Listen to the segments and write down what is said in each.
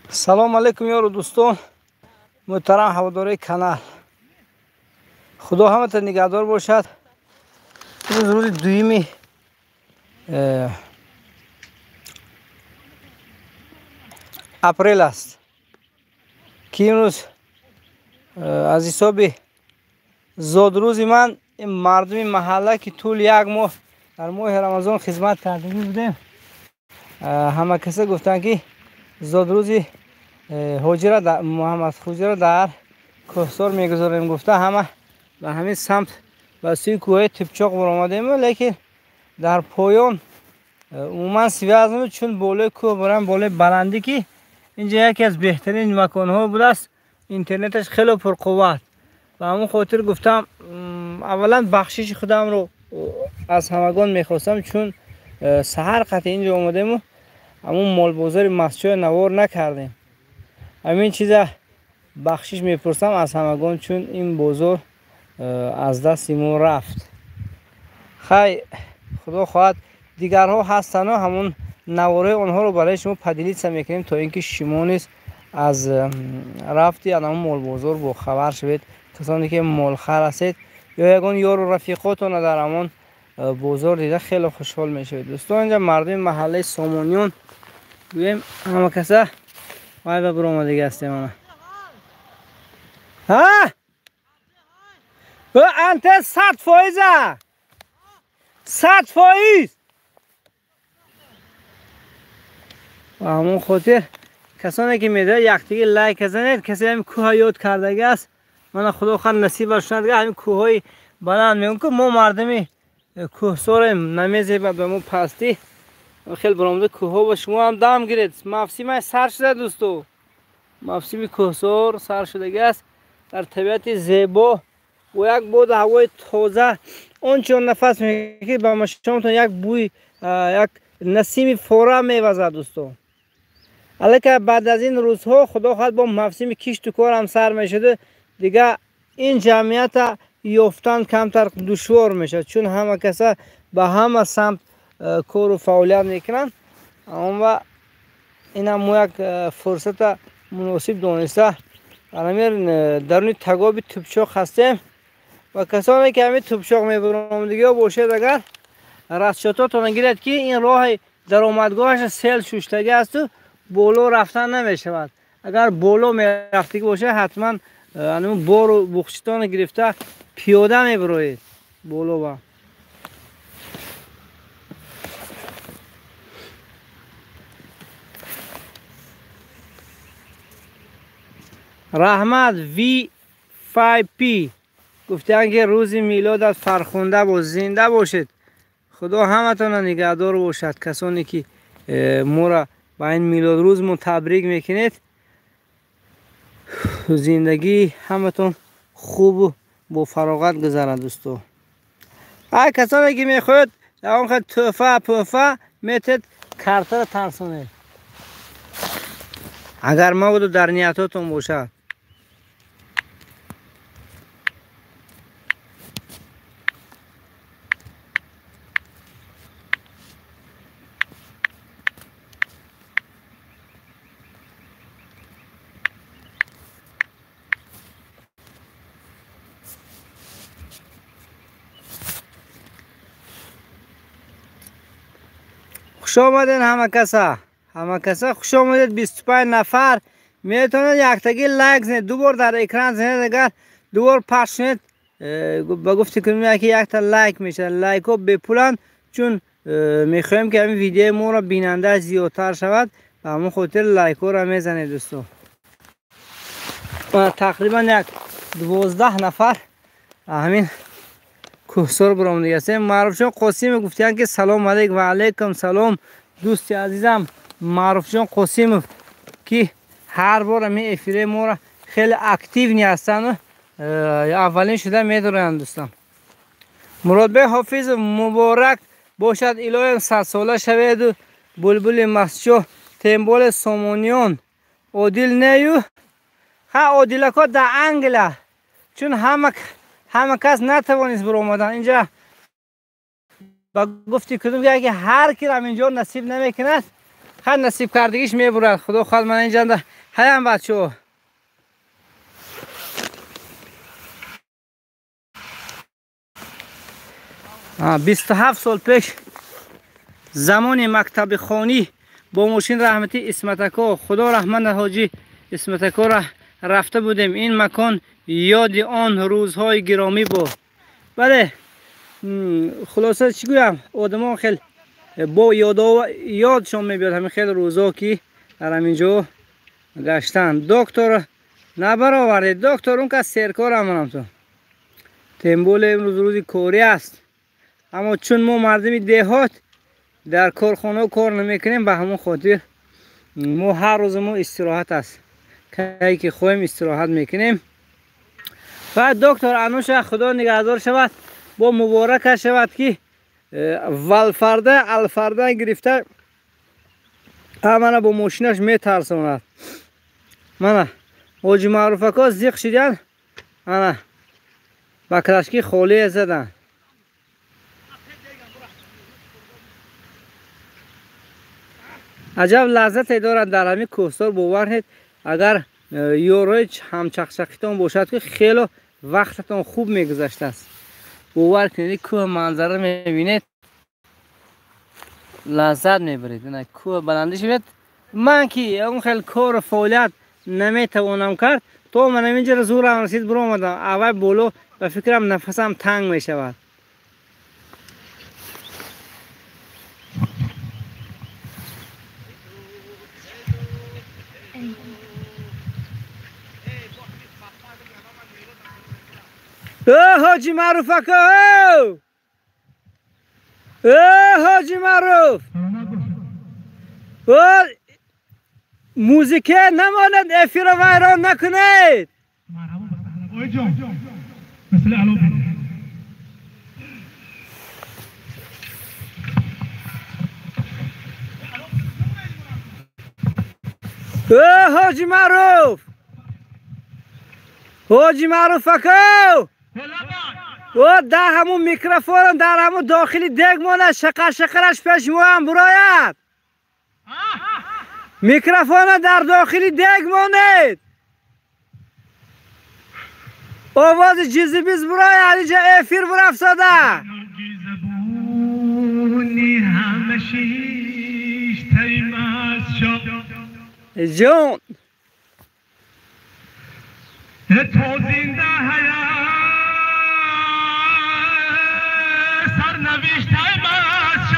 سلام علیکم یارو دوستان محترم هواداری کانال. خدا همتون نگهدار باشد. امروز روز دویمی اپریل است که امروز از حساب زادروزی من این مردم محله که طول یک ماه در ماه رمضان خدمت کرده بودیم، همه کسی گفتن که زادروزی محمد خوجی در کوهسار میگذاریم. گفته همه به همین سمت به سوی کوه تپچاق برآمدیم، لیکن در پایان عموما سویازم چون بالای کوه برم، بالای بلندی که اینجا یکی از بهترین مکان‌ها بوده است، اینترنتش خیلی پرقوت. و همون خاطر گفتم اولا بخشش خودم رو از همگان میخواستم، چون سحر قطع اینجا آمدیم و همون مال بازار مسجد نوار نکردیم. همین چیزا بخشش میپرسم از همگان، چون این بازار از دست ما رفت. خیلی خدا خواهد دیگرها هستن و همون نواره آنها رو برای شما پدیلیت میکنیم تا اینکه شما نیز از رفتی همون مال بازار با خبر شوید. کسانی که مال خر هستید یا یگان یار و رفیقاتون در همون بازار دیده خیلی خوشحال میشوید. دوستان اینجا مردم محله سامانیون گویم همه کسا وای برام دیگه هستیم. همه ها انت 100% 100%. و همون خاطر کسانی که میده یک دیگه لایک بزنید. کسی همین کوه یاد کرده است، من خدا خیر نصیب شد دیگه همین کوههای بلند میگم که ما مردمی کوهساریم، نمیزه به ما پستی. خیلی برآمده کوه با شما هم دم گیرید. مفصل سر شده دوستو، مفصل کوهسار سر شده است در طبیعت زیبا و یک بود هوای تازه. اون چون نفس میگیری به مشامتون یک بوی یک نسیم فورا میوزد دوستو. البته بعد از این روزها خدا خواهد با موسم کشت و کار هم سر میشده دیگه این جمعیت یافتن کمتر دشوار میشه، چون همه کسا به همه سمت کار و فعالیت میکنن. اما این هم یک فرصت مناسب دانسته درون تگاب تپچاق هستیم و کسانی که همین تپچاق میبرم دیگه باشد اگر رستشاتاتون گیرد که این راه درآمدگاهش سیل شوشتگی است و بولو رفتن نمیشود. اگر بولو میرفتگی باشه حتما همون بار و بخشتان گرفته پیاده میبروید بولو. با رحمت V5P گفتن که روز میلادت فرخنده و زنده باشید. خدا همتون نگهدار باشد. کسانی که ما را با این میلاد روز ما تبریک میکنید، زندگی همتون خوب و با فراغت گذرد دوستو. ای کسانی که میخواید در اون خد توفه میتید کارتر ترسونید اگر ما بودو در نیتاتون باشد. خوش آمدین همه کسا خوش آمدید. 25 نفر میتونید یک تاگی لایک زنید، دوبار در اکران زنید. اگر دوبار پخش شد با گفتی کنیم که یک تا لایک میشه. لایک ها بپولن، چون میخوایم که همین ویدیو ما را بیننده زیادتر شود و همون خاطر لایک ها را میزنید دوستو. تقریبا یک 12 نفر همین کوهسار برآمده هستیم. معروف جان قاسم گفتن که سلام علیکم. و علیکم سلام دوست عزیزم معروف جان قاسم که هر بار می افیره ما را خیلی اکتیو هستن و اولین شده میدونن دوستان. مراد بی حافظ مبارک باشد. الهی 100 ساله شوید و بلبل مسجد تنبال سامانیان عادل نیو. عادلکا در انگله، چون همه کس نتوانست برآمدن اینجا. با گفتی کدوم که اگه هر کی را اینجا نصیب نمیکند هر نصیب کردگیش میبرد. خدا خواهد من اینجا ده هایم بچه 27 سال پیش زمان مکتب خوانی با ماشین رحمتی اسمتکا خدا رحمت حاجی اسمتکا را رفته بودیم. این مکان یاد آن روزهای گرامی بود. بله خلاصه چی گویم آدم خیلی با یادشون میبیاد همین خیلی روزا که در همینجا گشتن. دکتر نبرآورده دکتر اون که سرکار همونم تو تنبول امروز روزی کاری است، اما چون ما مردمی دهات در کارخانه کار نمیکنیم به همون خاطر ما هر روز ما استراحت است که خواهیم استراحت میکنیم. و دکتر انوش خدا نگهدار شود با مبارک شود که الفرده گرفته همه با ماشینش میترساند. من حاجی معروفکا زیق شدن انا با کلاشکی خالی زدن. عجب لذت دارد در همین کوهستان. باور کنید اگر یوروی هم چخچخیتان باشد که خیلی وقتتان خوب میگذشته است. باور کنید کوه منظره میبینید لذت میبرید. نه کوه بلندش میبینید. من که اون خیلی کار و فعالیت نمیتوانم کرد تو من اینجا زورم رسید برو آمدم اول بولو و فکرم نفسم تنگ میشود. حاجی معروف اکا حاجی معروف موزیک نماند افیر ویران نکنید. حاجی معروف حاجی معروف اکا و در همون میکروفون در همون داخلی دیگ مانه شقرش پیش مو هم براید میکروفون در داخلی دیگ مانید آواز جیزی بیز براید اینجا افیر بر افساده جون تو زنده حیات سرنوشت ماست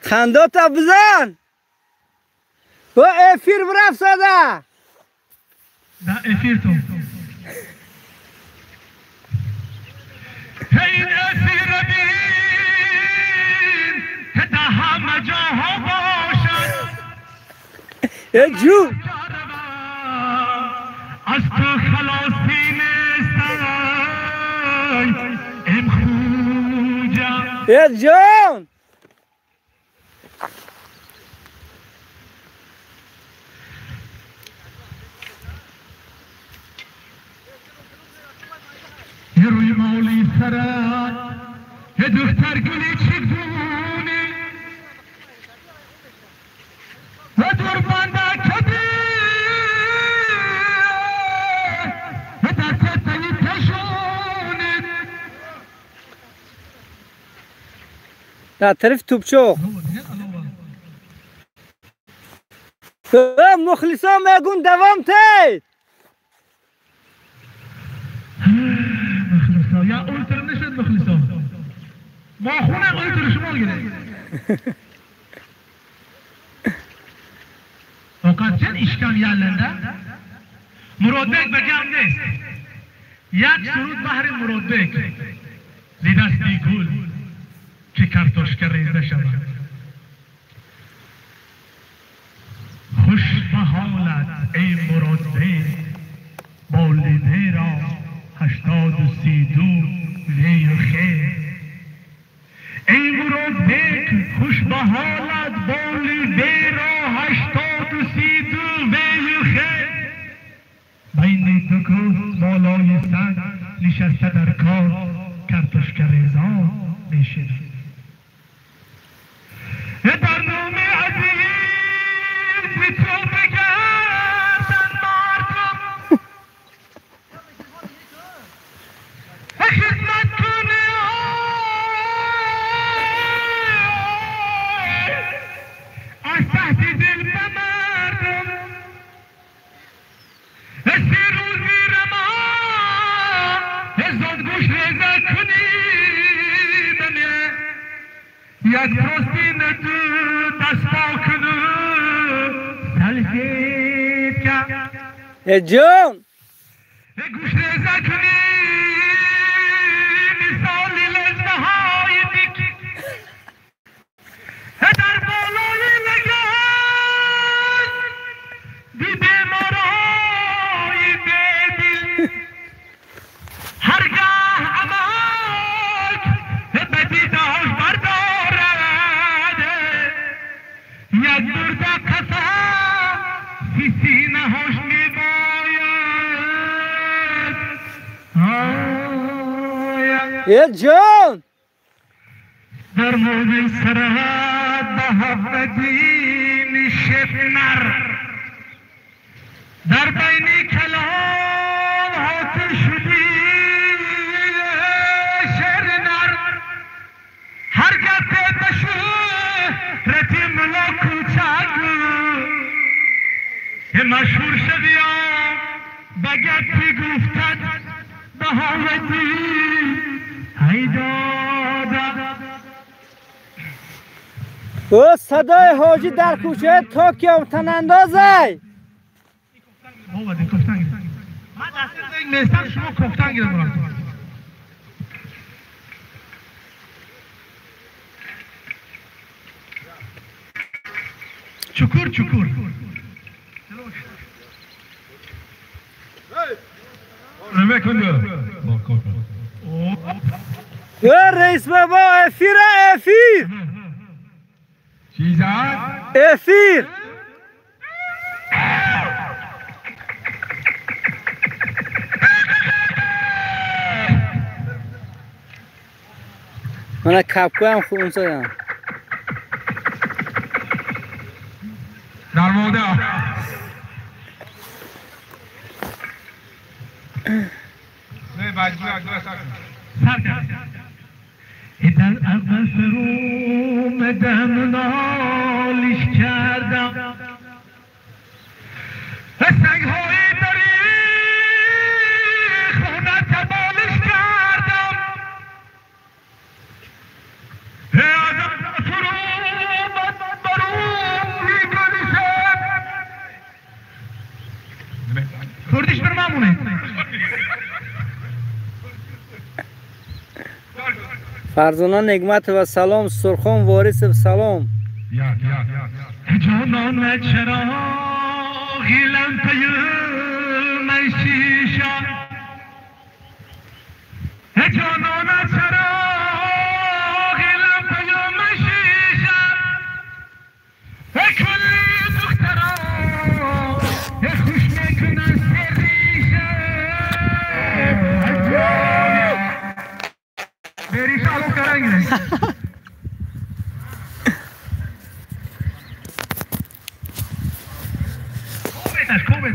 خنده تا بزن و افیر برف ساده نه افیر تو این افیر بین که تا همه جاها باشد جون از تو خلاصی نیستن ام خوجا جون یه روی مولی سرد یه دختر گلی چگونه و دور بنده کدی در طرف توپچو مخلصا میگون دوام تید مخلصا یا اولتر نشد مخلصا ما خونه اولتر شما گره وقت چند اشکال یالنده مراد بک بگم نیست یک سرود بحر مراد بک لیدستی گل که کارتوشکا ریزه شود خوش به حالت ای مراد بک با لیده را 82 وی و خیر ای مراد بک خوش به حالت با لیده را 82 وی و خیر بین دو کوه بالای سر نشسته در کار کارتوشکا ریزا میشد یک پرستین تو دست پاکنو سلسید که جون گوش ریزه کنی مثالی لجنه های دیک در بالای لگن دیده مارای بیدی هرگاه عماک بدی داش بردارد یک درد قصه سینه هاش جون در موضع سرحد به حفظین شفنر در بین کلام حاصل شدی شعر نر هر گفته بشو رتی ملا کوچک مشهور شدی بگتی گفتد به حالتی او صدای حاجی در کوچه توکیو تنندازه بابا دی کفتن گیرم من دسته این میستم شما کفتن گیرم برام چکور چکور نمه کنده رئیس بابا افیر چیزان؟ افیر من کپکو هم خون زدم در موده نه باجی اگه سر کرد در عقل فرو مدم نالیش کردم سنگ‌های داری خونه تبالش کردم از فرو بروی کنیشم کردیش بر مامونه فرزانه نگمت و سلام سرخان وارث و سلام جانان چرا لمپه من شیشه جانان چرا لمپه من شیشه کلی دخترا خوش میکنن سریشه بریشه الان کرنگه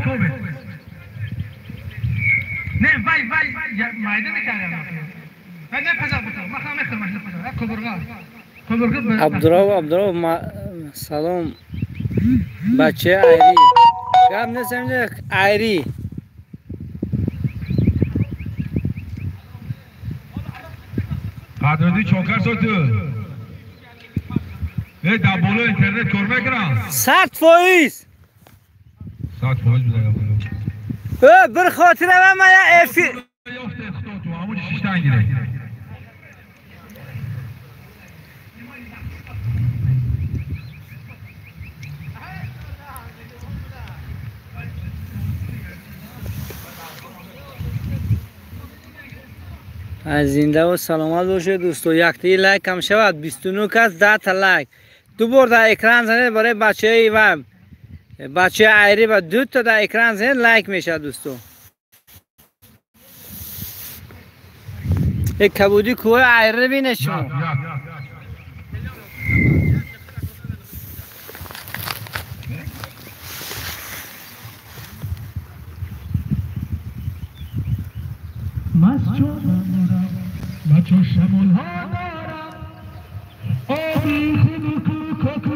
کوبه نه وای مایده میکنم من نپذار بودم مخام کبرگا عبدالرحمن سلام بچه ایری گم نسمیده ایری قدردی چوکر سوتو نه دبولو اینترنت کار میکنم 100 فایز بودم بر خاطر من افی از زنده و سلامت باشه دوستو. یک تا لایک کم شود 29 کس 10 تا لایک دو بار در اکران زنید برای بچه و بچه ایری و 2 تا در اکران زنید لایک میشه دوستو. یک کبودی کوه ایری بینه شما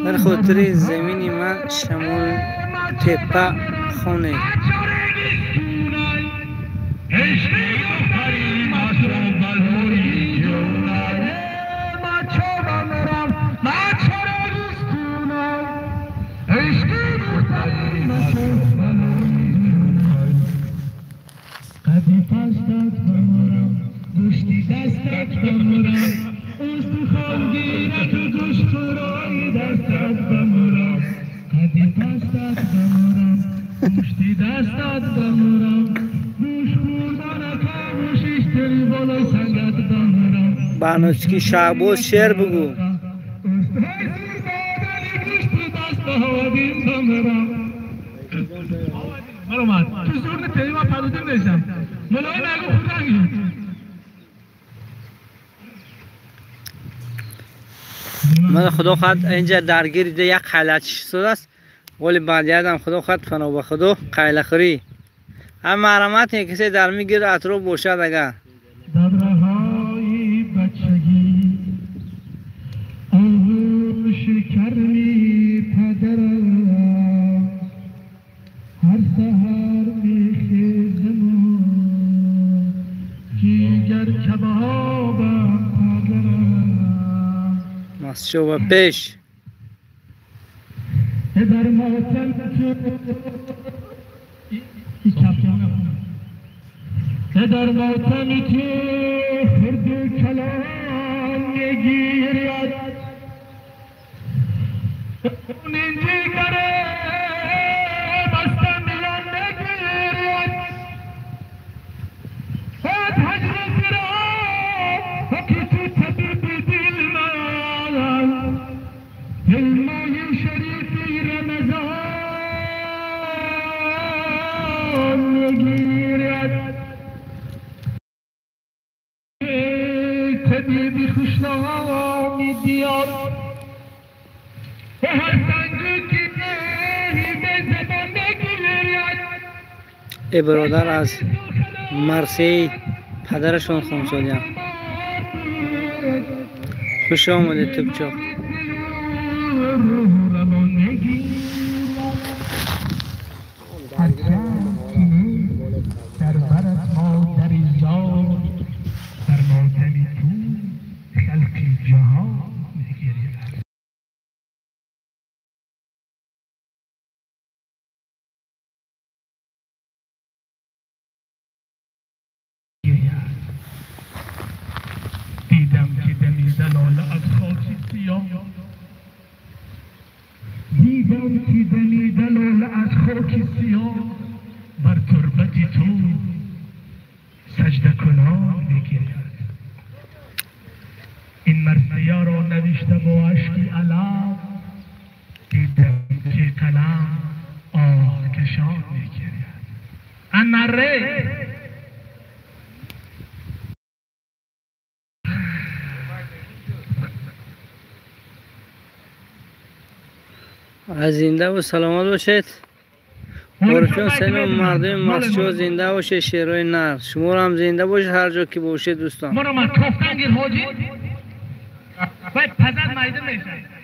در خاطر زمینی من شمال تپه خونه دستت بمرم قدی پستت بمرم گوشتی دستت بمرم گوش خوردن کاموشیش دلی بالای سنگت بمرم بانوچکی شعبوز شعر بگو. تو زور نتایی ما پلوده بشم ملای نگو خودنگی من خدا خواهد اینجا درگیر ده یک خیلچ شده است ولی بعد یادم خدا خواهد فنا به خدا قیله خوری هم مرمت کسی در میگیره اطراف باشد اگر دبرهای بچگی آهو شکر می پدرم هر سهر می خیزم جیگر کبابم پدرم مسجو و پیش در ماتم تو در ماتم تو خرد و کلام میگیرد اون اینجی کره بستم میان نگیرد بعد حجر سرا حکی تو طبیب دل من دل ماهی شریفی رمضان میگیرد طبیبی خوشنامی بیاد به هر سنگی که نهی به زبان بگیرد ای برادر از مرسی پدرشون خونسالیم خوش آمدید توبچا در برت ما در ایجاد در ماتمی تو خلقی جهان میگیرد دیدم که دمی دلاله از خاکی سیاه دیدم که دمی دلاله از خاکی سیاه بر تربتی تو سجده کنان میگیرد این مرثیه را نوشته با عشقی علم دیدم که قلم آه کشان میگیرد انره از زنده و سلامت باشید بارشون سلام مردم مسجد زنده باشه شیرای نر شما هم زنده باشید هر جا که باشید دوستان مرا من کفتنگیر حاجی باید پزد مایده میشه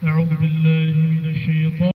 أعوذ بالله من الشيطان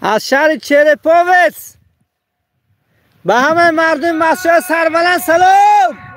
از شهر چرپاویتس به همه مردم مسجد سربلند سلام.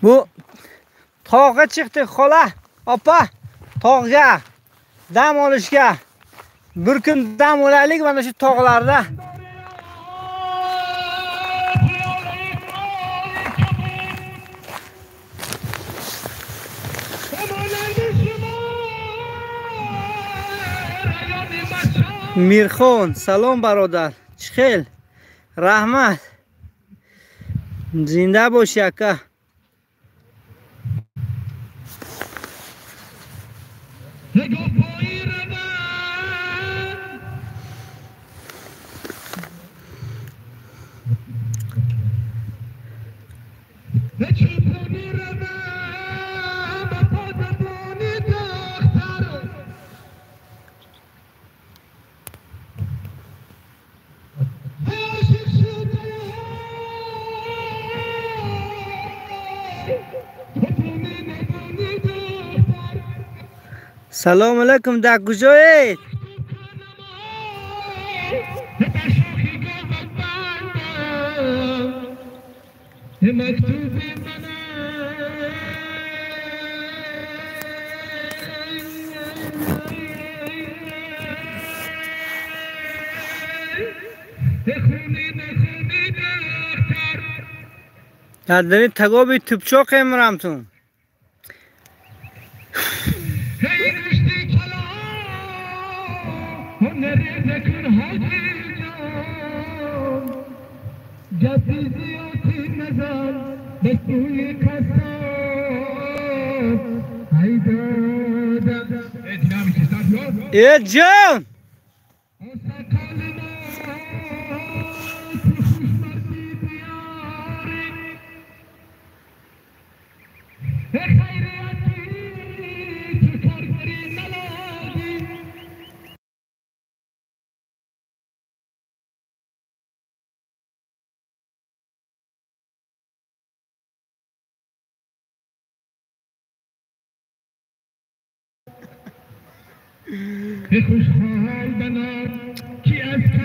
Bu tog'ga chiqdik xola, opa, tog'ga dam olishga. Bir kun dam olaylik mana shu tog'larda. Mirxon, salom barodar. Chixel. Rahmat. Zinda bosh aka. سلام علیکم در کجایید؟ در تگابی توپچاق امرامتون جان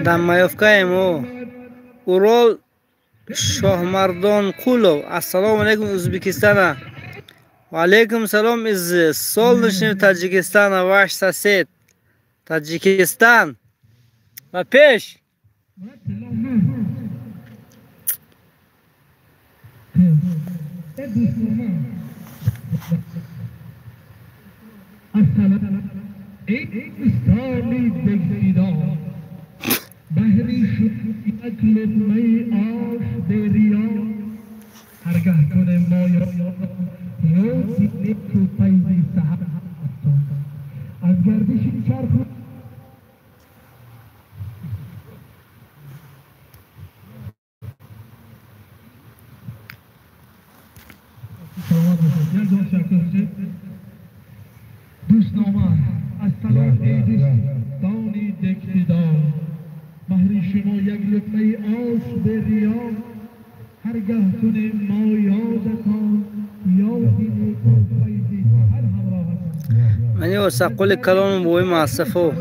در مایافکایم اورال شاهمردان قولو. السلام علیکم ازبکستان. و علیکم سلام از سال نشین تاجیکستان واش ساسید تاجیکستان و پیش اسلامی بگیدار بهری شد یک لقمه آش دریا هرگز نگه کنه مایا یادی نیکو پیزی سحب از گردش چرخ یک جان شکر دوست نامه از سلام دانی دکتیدار مهری شما یک لطمه آش به ریا هرگه کنیم ما یادتان یادی نیکو پیزی هر همراهتان منی واسه قول کلام بوی معصفو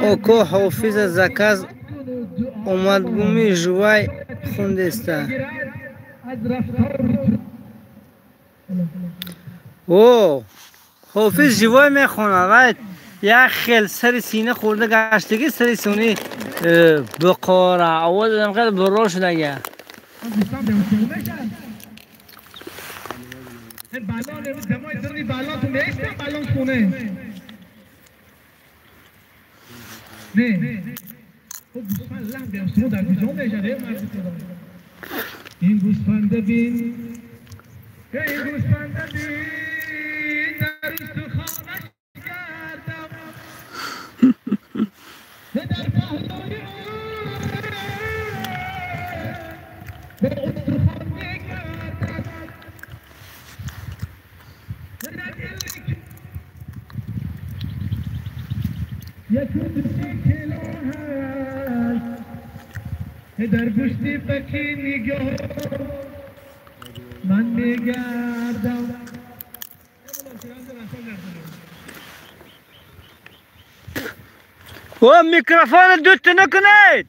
او که حافظ زکز اومدگومی جوای خوندسته او حافظ جوای میخونه و یک خیل سر سینه خورده گشتگی سر سینه بقاره آواز دادم خیلی برا شده گه بالان دمای درنی بالان تو میشته بالان خونه نه خب گوسفند لحن بیام سمو در بیجان میشنه این گوسفند بین این گوسفند بین در استخانش گردم در پهلوی به استخان میگردم در گوشتی بکی نگاه من میگردم او میکروفون دوست نکنید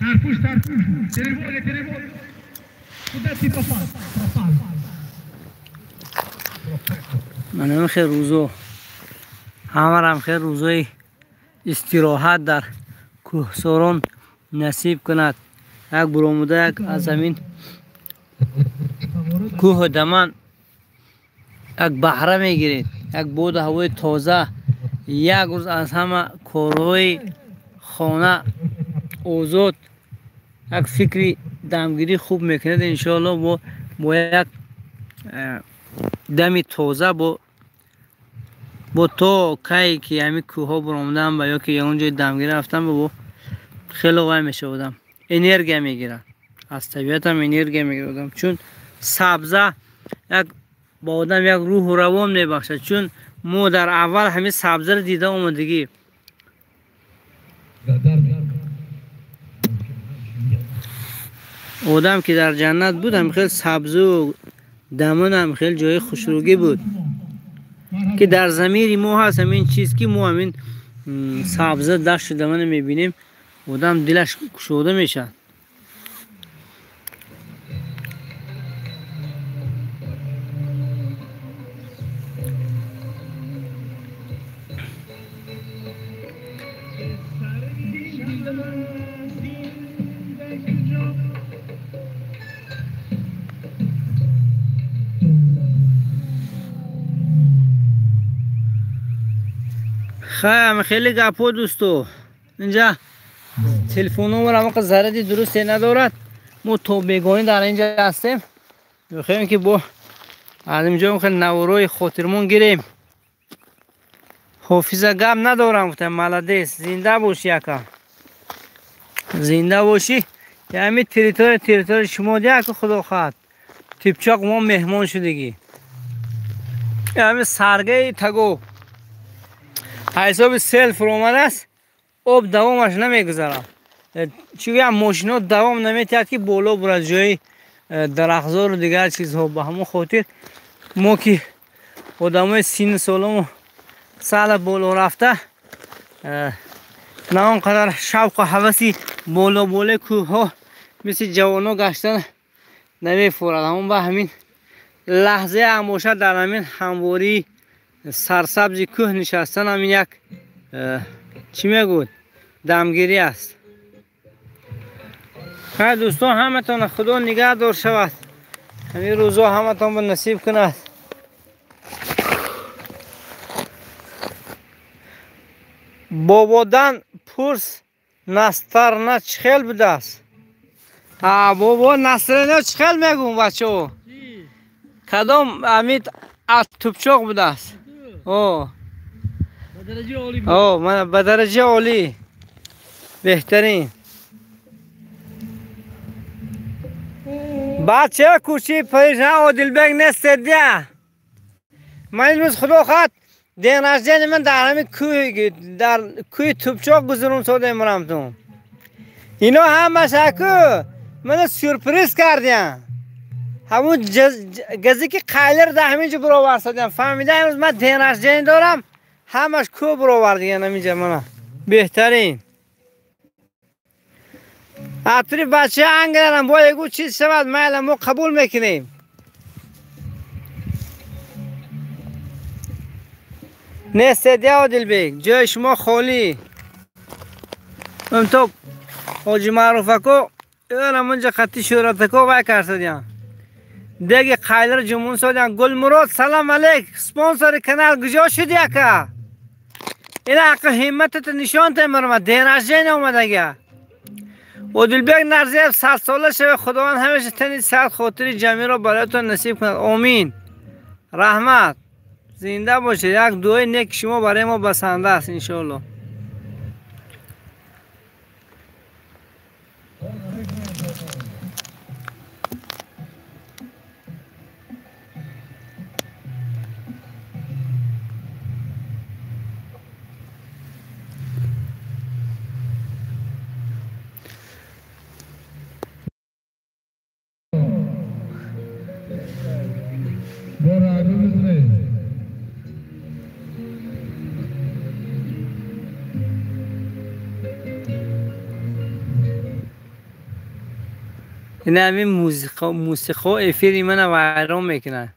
سرپوش تلفن خودتی پاپال من هم خیلی روزو همه هم خیلی روزوی استراحت در کوهساران نصیب کند یک برآمده یک از زمین کوه دمن یک بهره میگیرید یک بود هوای تازه یک روز از همه کارهای خانه آزاد یک فکری دمگیری خوب میکند انشاءالله با یک دمی تازه با تو کایی که همی کوه ها برامدم و یا که یه اونجای دمگیری رفتم با خیلی وای میشه بودم انرژی میگیرم از طبیعتم انرژی میگیرم چون سبزه یک با آدم یک روح و روان میبخشه چون ما در اول همه سبزه رو دیده آمدگی آدم که در جنت بود هم خیلی سبز و دمن هم خیلی جای خوشروگی بود که در ضمیر ما هست همین چیز که ما همین سبزه دشت دمن میبینیم آدم دلش گشوده میشه خیلی گپو دوستو اینجا تلفن نمبرم زردی درست ندارد ما تو بیگانی در اینجا هستیم بخوایم که با از اینجا خیلی نوروی خاطرمون گیریم حافظه گپ ندارم گفتم ملدیس زنده باشی یکم زنده باشی یه همین تریتور شما دیگه که خدا خواهد تیپچاق ما مهمان شدگی یه همین سرگه تگو حساب سلف رو آمده است آب دوامش نمیگذارم چون هم ماشینا دوام نمیتید که بالا برد جای درختزار و دیگر چیزها به همون خاطر ما که آدمای سین سالم سال بالا رفته نه آنقدر شوق و هوسی بالا کوه ها مثل جوانا گشتن نمیفورد همون به همین لحظه هموشه در همین همواری سرسبزی کوه نشستن همین یک چی میگوید دمگیری است. خیر دوستان همتون خدا نگه دار شود، همین روزا همتون به نصیب کند. بابادن پرس نستر نه چخیل بوده است. بابا نستر نه چخیل میگم بچه ها کدام امید از توپچاق بوده است. من به درجه عالی بهترین. بچه کوچی پریشان عادلبک نست دیه. من امروز خدا خواهد دینرجه من در کوی توپچاق گذرون ساده مرمتون. اینا هم شکو من سورپریز کردیم. همون گزی که قیلر ده همینجا برآورد سادیم. فهمیده امروز من دینرجه دارم همش کو برآورد دیگه نمیجا من بهترین. اتری بچه انگرم با یکو چیز شود میل ما قبول میکنیم. نیست دیگه عادلبک جای شما خالی. تو حاجی معروفه کو اینا منجا خطی شورت کو وای کرد دیگه قیلر جمون سادیم. گل مراد سلام علیک سپانسر کانال گجا شدی که اینا حق همتت نشان تمرم دینرجه اومده گه. عادلبک نرزیب 100 ساله شده. خداوند همیشه تنی صحت خاطری جمعی را برایتان نصیب کند. آمین. رحمت زنده باشه. یک دعای نیک شما برای ما بسنده است انشالله. این همین موسیقی افیری من ویران میکنه.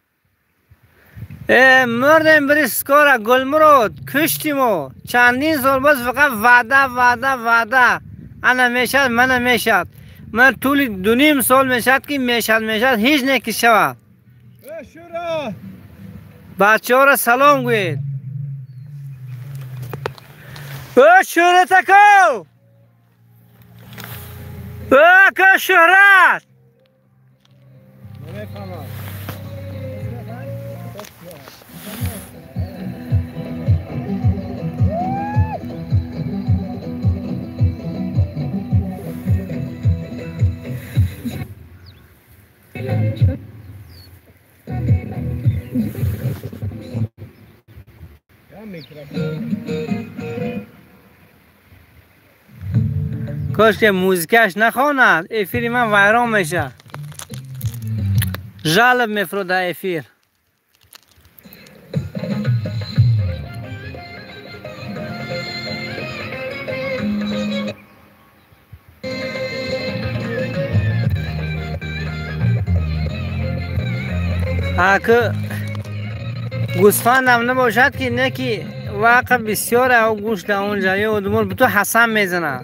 مردم بریس کارا گلمراد کشتیم و چندین سال باز فقط وعده انا میشد من میشد. من طول 2.5 سال میشد که میشد هیچ نکش شود. بچه ها را سلام گوید. شهرت کو که شهرت کاش که موزیکش نخواند افیر من ویران میشه. جالب میفروده افیر. که گوسفندم نباشد که نکی وقت بسیاره او گوشت اونجا یا دمور به تو حسن میزنه.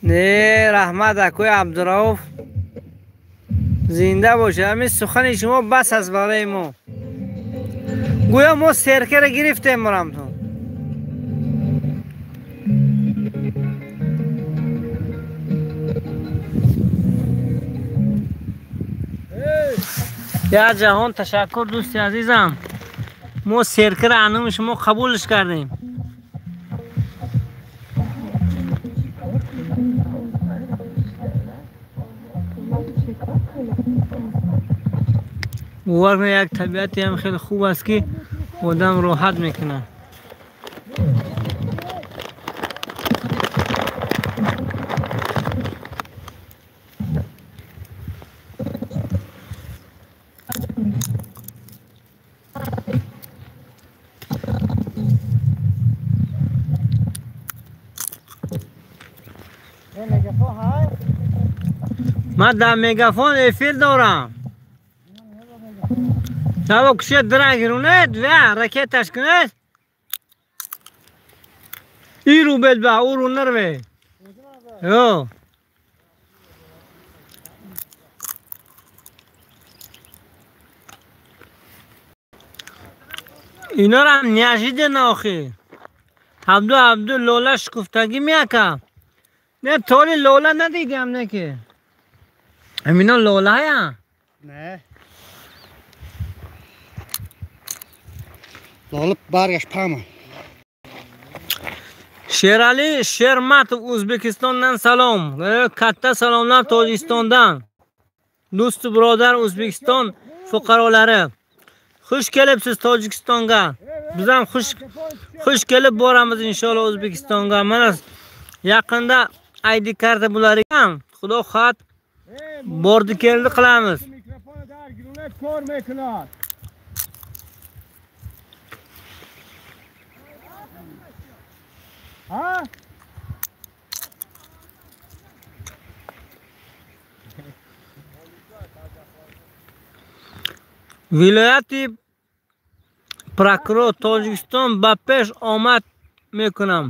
نه رحمت اکوی عبدالرؤوف زنده باشه. همین سخن شما بس از برای ما. گویا ما سرکه را گرفتیم مرمتون. یا جهان تشکر دوستی عزیزم. ما سرکه را انوم شما قبولش کردیم. باور یک طبیعتی هم خیلی خوب است که آدم راحت میکنه. من در میگافون افیر دارم. تا کشید درگیرونید و رکتش کنید. ای رو بید با او رو نروید. یو. اینا را هم نیاشیده ناخی. عبدو لولا شکفتگی میکم. نه طوری لولا ندیدیم نه که. همینا لولا هیا؟ نه. لولا برگشت پامه. شیرالی شرمت ازبکستانdan سلام. Katta salomlar Tojikistondan. Do'st birodar O'zbekiston fuqarolari. Xush kelibsiz Tojikistonga. Biz ham xush kelib boramiz inshaalloh O'zbekistonga. Mana yaqinda ID karta bo'lar ekan. Xudo xat bordi keldi qilamiz. Ha? Viloyati prokuror Tojikiston ba pesh omad mekunam.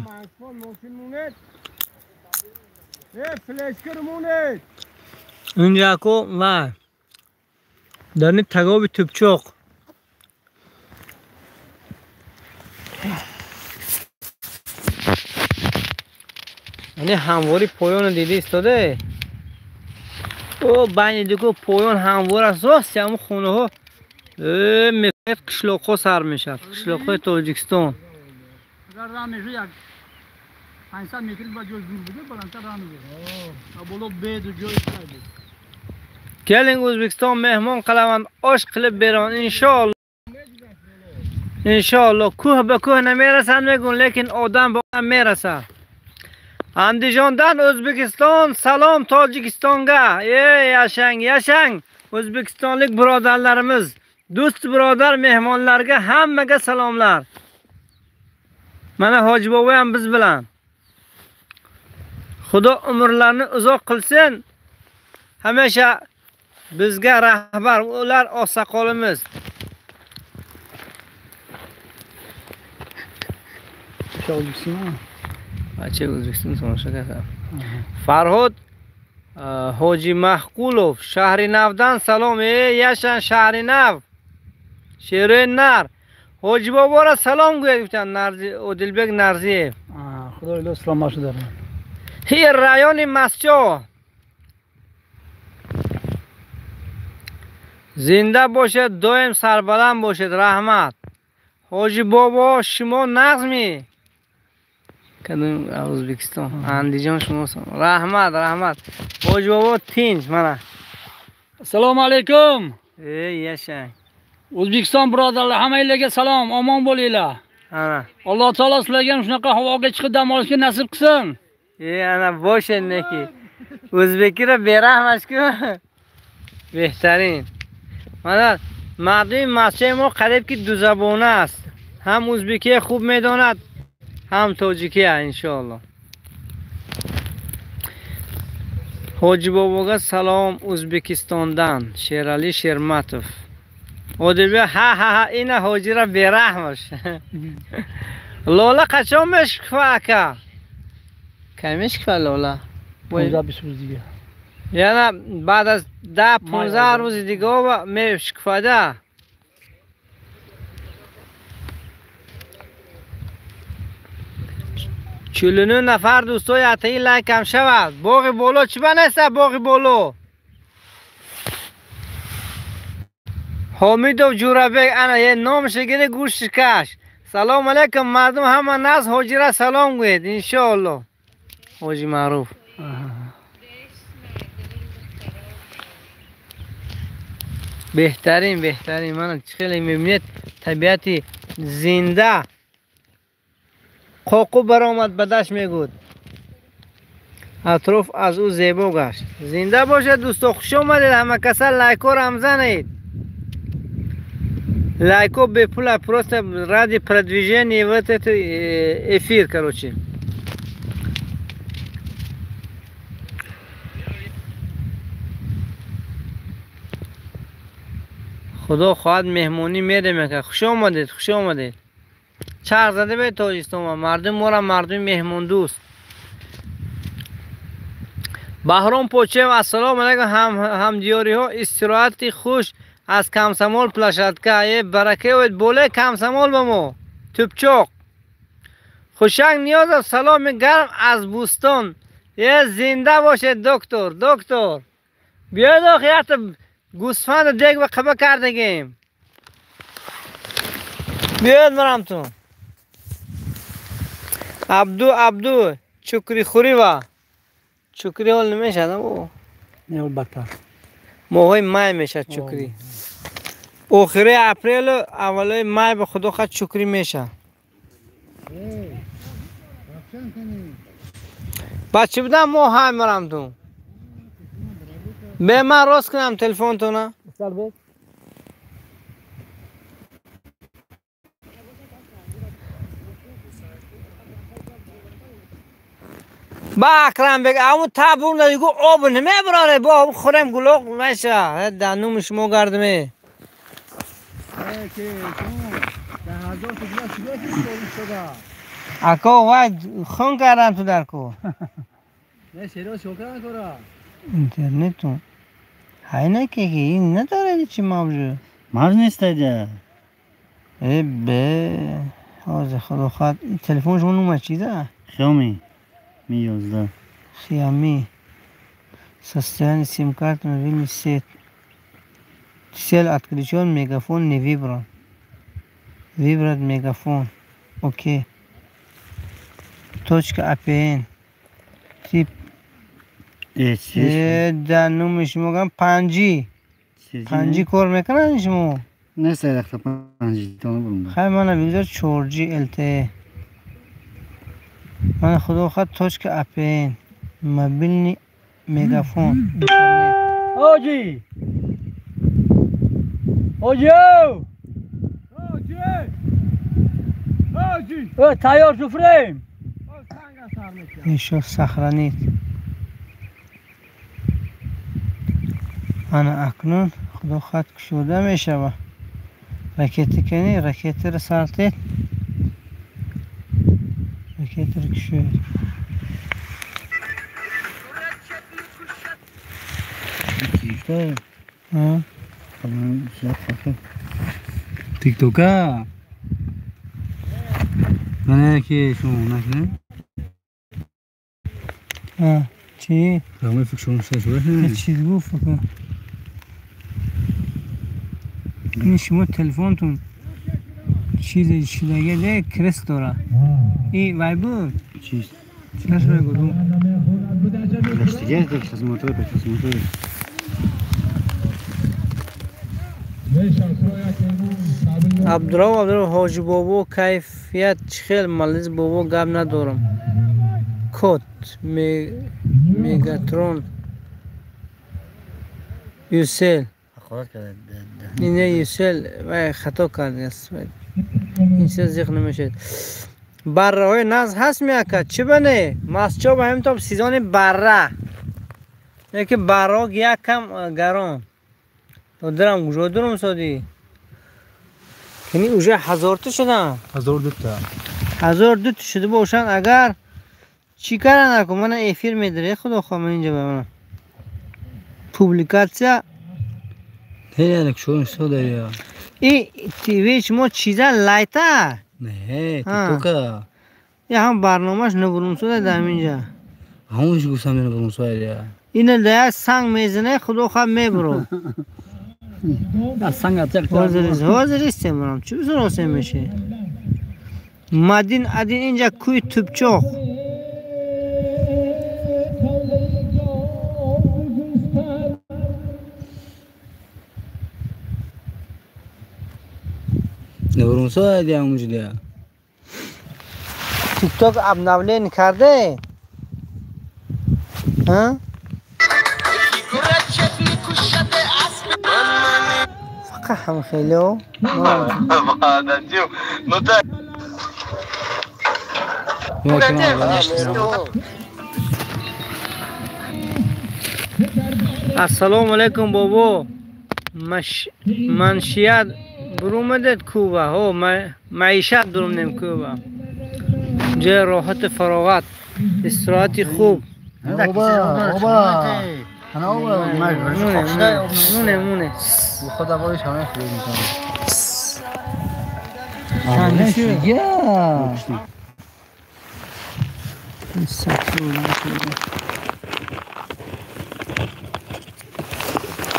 Unjako va darni tagobi tupchoq. یعنی همواری پایان دیدی ایستاده. او بین دیگه پایان هموار است. راست همون خونه ها میخواد قشلاق ها سر میشه. قشلاق های تاجیکستان. اگر راه میشه یک 500 متر با جای دور بوده بلندتر راه میشه. بالا بید و جای بود. Keling O'zbekiston mehmon qilaman, osh qilib beraman inshaalloh. Inshaalloh ko'h ba ko'h namerasan megun, lekin odam ba odam merasa. Andijondan O'zbekiston, salom Tojikistonga. Yashang, yashang O'zbekistonlik birodarlarimiz, do'st birodar mehmonlarga hammaga salomlar. Mana Hoji bobo ham biz bilan. Xudo umrlarini uzoq qilsin. Hamisha bizga rahbar, ular oqsoqolimiz. Acha O'zbekiston so'rashga qasam. Farhod Hoji Mahqulov Shahrinavdan salom. Yashan Shahrinov. Sherinar. Hoji bobo ra salom qo'yibsan Narzi Odilbek Narziyev. Xudo ilohi salomat bo'lsin. Hier rayoni Mascho. Zinda باشد doim sarbaland باشد. Rahmat. Hoji bobo shimo naqzmi? Kadın O'zbekiston, Andijon shimosan. Rahmat. Hoji bobo tinch mana. Assalomu alaykum. Yashang. O'zbekiston birodarlar, hammanglarga salom, omon bo'linglar. Ana. Alloh taolo sizlarga shunaqa havoga chiqib dam olishga nasib qilsin. Ana bo'shendeki. O'zbekira berahmashku. Behtarin. mana مردم مسجد ما قریب که دو زبانه است. هم ازبکی خوب میداند هم تاجیکی انشاءالله. حاجی باباگا سلام ازبکستاندن. شیرالی شرمتوف. آدبی ها این حاجی را برحمش. لالا قچان مشکفه که کی مشکفه لالا؟ 15-20 روز دیگه. یعنی بعد از 10-15 روز دیگه میشکفه ده. چلونو نفر دوستای عطایی لایک هم شود. باقی بالا چی بنسته باقی بالا؟ حامد و جورابک انا یه نام شگیده گوش کش. سلام علیکم مردم همه ناز حاجی را سلام گوید انشاءالله. حاجی معروف. بهترین من خیلی میبینید طبیعتی زنده قاقو برآمد به دشت میگود. اطراف از او زیبا گشت. زنده باشد دوستا، خوش آمدید. همه کسا لایکو را هم زنید. лайко бепула просто ради продвижения вот этот эфир, короче. خدا خواهد مهمونی میریم که خوش آمدید خوش آمدید. چرخ زده به تاجیکستان مردم ما را مردم مهمون دوست. بهرام پوچم السلام علیکم هم دیاری ها استراحتی خوش از کمسمال پلشتکه یه برکه وید بوله کمسمال بمو توپچوق خوشنگ نیاز از سلام گرم از بوستان یه زنده باشه دکتر بیاید آخیت گوسفند دیگ به قبه کردگیم بیاید مرمتون عبدو چکری خوری و چکری حال نمیشه او نه البته ماهای مای میشه چکری آخره اپریل اولای مای به خدا خود چکری میشه بچه بودم ما های مرم تو به من راست کنم تلفن تو نه با اکرم بگه اما تابون دیگه آب نمیبراره با خورم گلوک میشه دانو شما گردمه اکا وای خون کردم تو در کو نه شیرا شکر نکورا اینترنت تو های نه که این نداره چی موضوع ماز نیست دیگه ای به آز خدا خواهد تلفن شما نومه چیده خیامی می خیامی سستیان سیم کارت موبیل سیت سیل اتکریشون میگافون نویبران ویبرات میگافون اوکی توچک اپین تیپ در نومش میگم پنجی کار میکنن شما نه سرخت پنجی تانو برونده خیلی من بگذار 4G LTE من خدا خواهد توچک اپین موبیل میگافون آجی تیار سفریم ایشو سخرانید انا اکنون خدا خواهد کشوده میشه و رکتی کنی رکتی رو سرتید رکتی رو کشوده تیک توکا نه که شما نکنه چی؟ همه فکر شما شده چیز گفت فکر این شما تلفنتون چیز شدگه ده کرس داره این وای بود چیز چیز بگو رشتگه دیگه از موتور عبدالرحمن حاجی بابا کیفیت خیلی مالز بابا گم ندارم کد میگاترون یوسل اینه یوسل و خطا کرده است این چیز زیخ نمیشد بره های ناز هست میاکد چه بنه مسچا با هم تا سیزان بره یکی بره یک کم گران درم گوشو درم سادی کنی اوجه 1000 تا شدن 1002 تا 1002 تا شده باشن اگر چی کارن نکن من افیر میداره خدا خواهم اینجا به من پوبلیکاسیا هی شو شده یا ای تیوی شما چیزا لایتا نه توکا یا هم برنامهش نبرون شده در اینجا همونش گوشم نبرون شده اینه ده سنگ میزنه خدا خواهم میبرو از سنگ اتک حاضر استمرام چی بسر آسه میشه مدین ادین اینجا کوی توپچوق نبرون شده همونش ده تیک توک اب نولین کرده ها فقط هم خیلی السلام علیکم بابا منشیت برومدت کوبه ها معیشت دروم نیم کوبه جای راحت فراغت استراحتی خوب مونه خدا باش همه خوب میکنه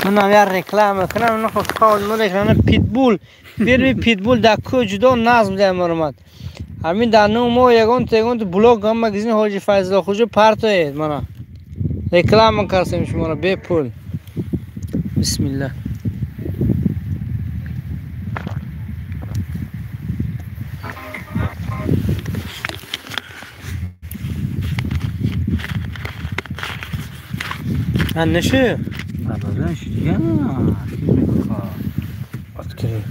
من هم یه رکلام کنم نخواه خواهد مدهش پیتبول فیلمی پیتبول در که جدا نظم ده مرمد همین در نو ما یگان تیگان تو بلاگ هم مگزین حاجی فیضلا خوجه پرتاید منا رکلام کرسیم شما را بی پول بسم الله نشه ابداش دیگه اتکری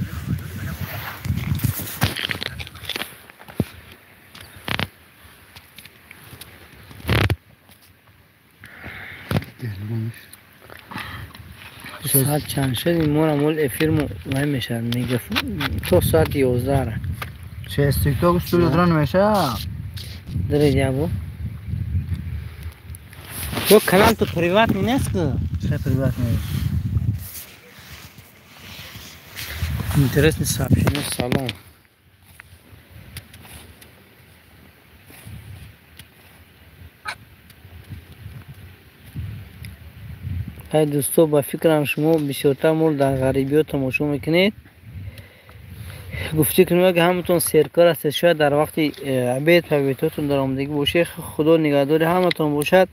ساعت چند شد این مورا مول افیرمو مهم میشه میگه تو ساعت 11 را چه استیکتاک استوریو دران میشه داره جابو تو کانال تو پریوات نیست که چه پریوات نیست Интересный сообщение, салон. ای دوستو با فکرم شما بسیارتر مورد در غریبی ها تماشا میکنید گفتی کنیم که همتون سیرکار هستید شاید در وقت عبید پویتاتون در آمدگی باشه خدا نگهدار همتون باشد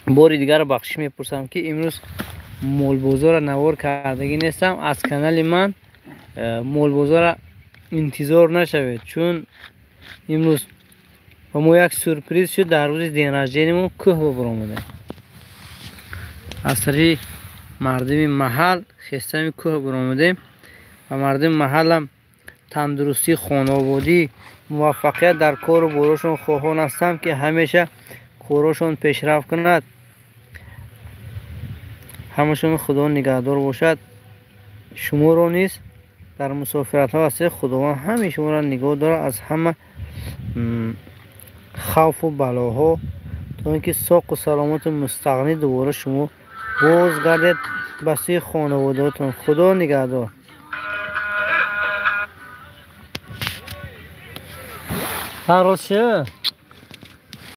باری دیگر بخشش میپرسم که امروز مولبوزا را نوار کردگی نیستم از کانال من مولبوزا را انتظار نشوید چون امروز و ما یک سورپریز شد در روز دینرجینمون کوه برآمده از طریق مردم محل خستم کوه برآمده و مردم محل هم تندرستی خانوادگی موفقیت در کار و بارشون خواهان هستم که همیشه کارشون پیشرفت کند همشون خدا نگهدار باشد شما رو نیست در مسافرت ها هسته خداوند همه شما را نگاه داره از همه خوف و بلاها تا اینکه ساق و سلامت مستقنی دوباره شما بازگردید به سوی خانواده‌تون خدا نگهدار هر روز چه